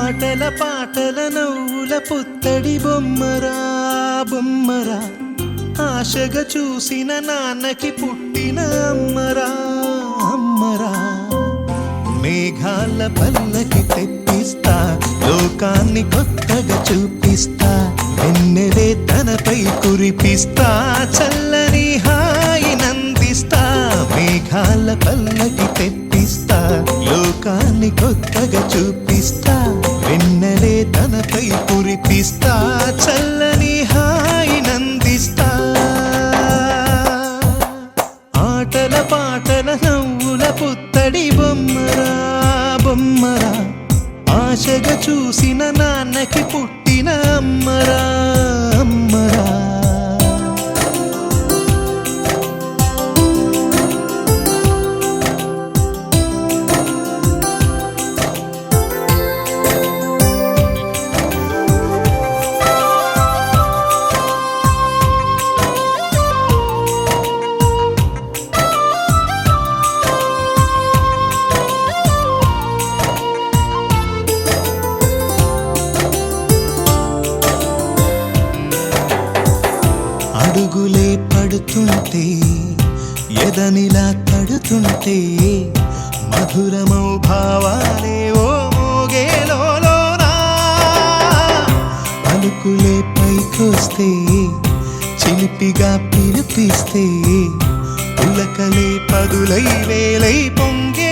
ఆటల పాటల నవ్వుల పుత్తడి బొమ్మరా బొమ్మరా, ఆశగా చూసిన నాన్నకి పుట్టిన అమ్మరా అమ్మరా. మేఘాల పల్లకి తెప్పిస్తా, లోకాన్ని కొత్తగా చూపిస్తా, వెన్నెలే తనపై కురిపిస్తా, చల్లని హాయి నందిస్తా. మేఘాల పల్లకి తెప్పిస్తా, లోకాన్ని కొత్తగా చూపిస్తా, వెన్నెలే తనపై కురిపిస్తా, చల్లని హాయి నందిస్తా. ఆటల పాటల నవ్వుల పుత్తడి బొమ్మరా బొమ్మరా, ఆశగా చూసిన నాన్నకి పుట్టిన అమ్మరా అమ్మరా. అడుగులే పడుతుంటే, ఎదనిలా తడుతుంటే, మధురమౌ భావాలే ఓ మోగేలోనా. పలుకులే పైకొస్తే, చిలిపిగా పిలిపిస్తే, పులకలే పదులై వేలై పొంగే